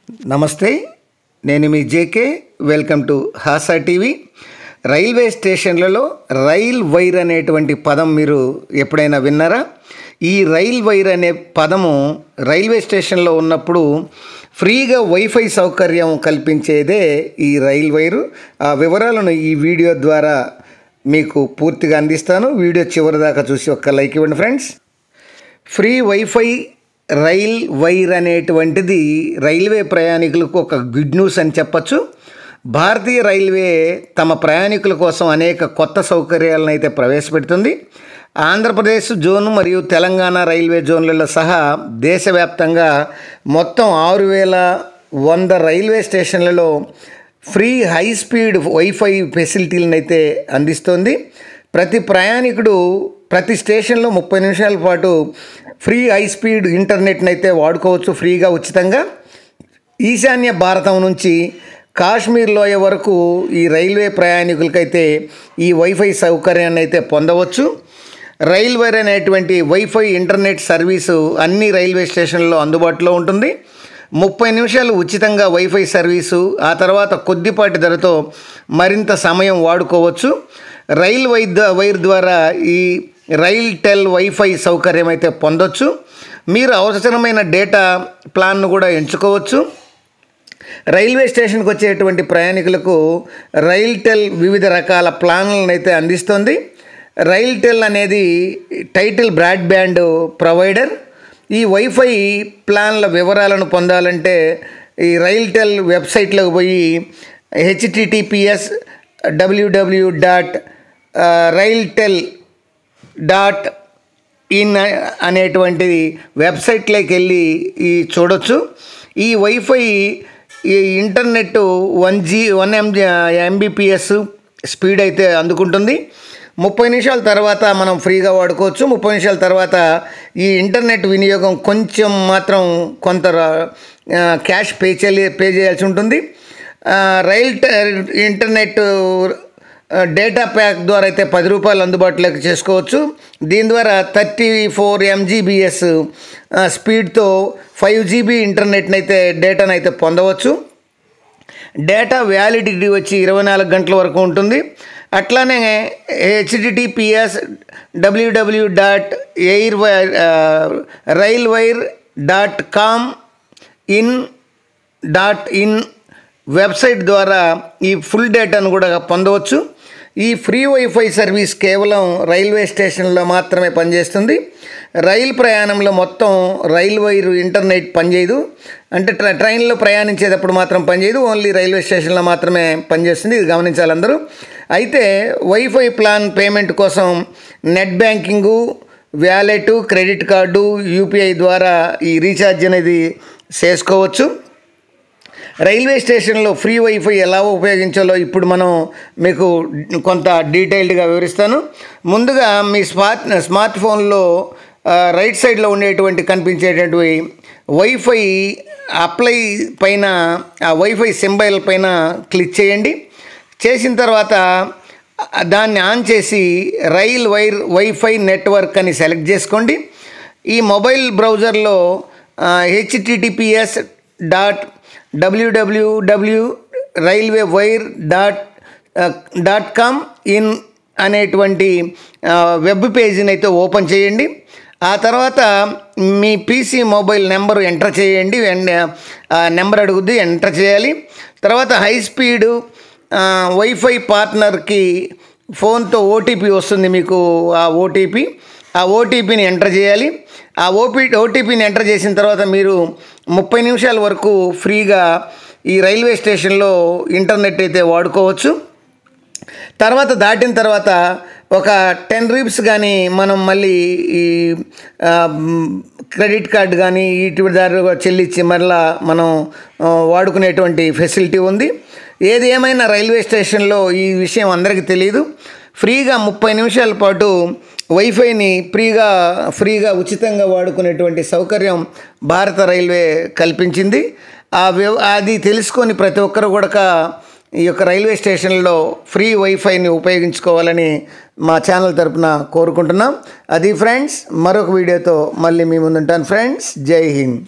నమస్తే, నేను మీ JK. Welcome to Hasa TV. Railway స్టేషన్లలో రైల్ వైర్ అనేటువంటి పదం మీరు ఎప్పుడైనా విన్నారా? ఈ రైల్ వైర్ అనే పదము రైల్వే స్టేషన్లో ఉన్నప్పుడు ఫ్రీగా వైఫై సౌకర్యం కల్పించేదే ఈ రైల్ వైరు. ఆ వివరాలను ఈ వీడియో ద్వారా మీకు పూర్తిగా అందిస్తాను. వీడియో చివరి దాకా చూసి ఒక్క లైక్ ఇవ్వండి friends. Free wifi rail wire అనేటువంటిది రైల్వే ప్రయాణికులకు ఒక గుడ్ న్యూస్ అని చెప్పచ్చు. భారతీయ రైల్వే తమ ప్రయాణికుల కోసం అనేక కొత్త సౌకర్యాలను అయితే ప్రవేశపెడుతుంది. ఆంధ్రప్రదేశ్ జోన్ మరియు తెలంగాణ రైల్వే జోన్లలో సహా దేశవ్యాప్తంగా మొత్తం 6100 రైల్వే స్టేషన్లలో ఫ్రీ హై స్పీడ్ వైఫై ఫెసిలిటీలను అయితే అందిస్తోంది. ప్రతి ప్రయాణికుడు ప్రతి స్టేషన్లో 30 నిమిషాల పాటు ఫ్రీ హై స్పీడ్ ఇంటర్నెట్ని అయితే వాడుకోవచ్చు ఫ్రీగా, ఉచితంగా. ఈశాన్య భారతం నుంచి కాశ్మీర్ లోయ వరకు ఈ రైల్వే ప్రయాణికులకైతే ఈ వైఫై సౌకర్యాన్ని అయితే పొందవచ్చు. రైల్ వైర్ అనేటువంటి వైఫై ఇంటర్నెట్ సర్వీసు అన్ని రైల్వే స్టేషన్లలో అందుబాటులో ఉంటుంది. 30 నిమిషాలు ఉచితంగా వైఫై సర్వీసు, ఆ తర్వాత కొద్దిపాటి ధరతో మరింత సమయం వాడుకోవచ్చు. రైల్ వైర్ ద్వారా ఈ రైల్ టెల్ వైఫై సౌకర్యం అయితే పొందొచ్చు. మీరు అవసరమైన డేటా ప్లాన్ను కూడా ఎంచుకోవచ్చు. రైల్వే స్టేషన్కి వచ్చేటువంటి ప్రయాణికులకు రైల్ టెల్ వివిధ రకాల ప్లాన్లను అయితే అందిస్తుంది. రైల్ టెల్ అనేది టైటిల్ బ్రాడ్బ్యాండ్ ప్రొవైడర్. ఈ వైఫై ప్లాన్ల వివరాలను పొందాలంటే ఈ రైల్ టెల్ వెబ్సైట్లోకి పోయి https://railtel.in అనేటువంటి వెబ్సైట్లోకి వెళ్ళి ఈ చూడొచ్చు. ఈ వైఫై ఈ ఇంటర్నెట్ 1 Mbps స్పీడ్ అయితే అందుకుంటుంది. 30 నిమిషాల తర్వాత మనం ఫ్రీగా వాడుకోవచ్చు. 30 నిమిషాల తర్వాత ఈ ఇంటర్నెట్ వినియోగం కొంచెం మాత్రం కొంత క్యాష్ పే చేయాల్సి ఉంటుంది. ఇంటర్నెట్ డేటా ప్యాక్ ద్వారా అయితే ₹10 అందుబాటులోకి చేసుకోవచ్చు. దీని ద్వారా 34 Mbps స్పీడ్తో 5 GB ఇంటర్నెట్ని అయితే డేటాను అయితే పొందవచ్చు. డేటా వ్యాలిడిటీ వచ్చి 24 గంటల వరకు ఉంటుంది. అట్లానే https://railwire.com/in వెబ్సైట్ ద్వారా ఈ ఫుల్ డేటాను కూడా పొందవచ్చు. ఈ ఫ్రీ వైఫై సర్వీస్ కేవలం రైల్వే స్టేషన్లో మాత్రమే పనిచేస్తుంది. రైలు ప్రయాణంలో మొత్తం రైల్ వైర్ ఇంటర్నెట్ పనిచేయదు. అంటే ట్రైన్లో ప్రయాణించేటప్పుడు మాత్రం పనిచేయదు, ఓన్లీ రైల్వే స్టేషన్లో మాత్రమే పనిచేస్తుంది. ఇది గమనించాలి అందరూ. అయితే వైఫై ప్లాన్ పేమెంట్ కోసం net banking, wallet, credit card, UPI ద్వారా ఈ రీఛార్జ్ అనేది చేసుకోవచ్చు. రైల్వే స్టేషన్లో ఫ్రీ వైఫై ఎలా ఉపయోగించాలో ఇప్పుడు మనం మీకు కొంత డీటెయిల్డ్గా వివరిస్తాను. ముందుగా మీ స్మార్ట్ ఫోన్లో రైట్ సైడ్లో ఉండేటువంటి కనిపించేటటువంటి వైఫై అప్లై పైన ఆ వైఫై సింబల్ పైన క్లిక్ చేయండి. చేసిన తర్వాత దాన్ని ఆన్ చేసి రైల్ వైర్ వైఫై నెట్వర్క్ అని సెలెక్ట్ చేసుకోండి. ఈ మొబైల్ బ్రౌజర్లో https://railwayWire.com/in అనేటువంటి వెబ్ పేజీని అయితే ఓపెన్ చేయండి. ఆ తర్వాత మీ పీసీ మొబైల్ నెంబరు ఎంటర్ చేయండి. నెంబర్ అడుగుద్ది, ఎంటర్ చేయాలి. తర్వాత హై స్పీడ్ వైఫై పార్ట్నర్కి ఫోన్తో ఓటీపీ వస్తుంది మీకు. ఆ ఓటీపీని ఎంటర్ చేయాలి. ఆ ఓటీపీని ఎంటర్ చేసిన తర్వాత మీరు 30 నిమిషాల వరకు ఫ్రీగా ఈ రైల్వే స్టేషన్లో ఇంటర్నెట్ అయితే వాడుకోవచ్చు. తర్వాత దాటిన తర్వాత ఒక 10 రూపీస్ కానీ మనం మళ్ళీ ఈ క్రెడిట్ కార్డు కానీ వీటి ద్వారా చెల్లించి మళ్ళీ మనం వాడుకునేటువంటి ఫెసిలిటీ ఉంది. ఏది ఏమైనా రైల్వే స్టేషన్లో ఈ విషయం అందరికీ తెలియదు. ఫ్రీగా 30 నిమిషాల పాటు వైఫైని ఫ్రీగా ఉచితంగా వాడుకునేటువంటి సౌకర్యం భారత రైల్వే కల్పించింది. అది తెలుసుకొని ప్రతి ఒక్కరు కూడా ఈ యొక్క రైల్వే స్టేషన్లో ఫ్రీ వైఫైని ఉపయోగించుకోవాలని మా ఛానల్ తరపున కోరుకుంటున్నాం. అది ఫ్రెండ్స్, మరొక వీడియోతో మళ్ళీ మీ ముందుంటాను ఫ్రెండ్స్. జై హింద్.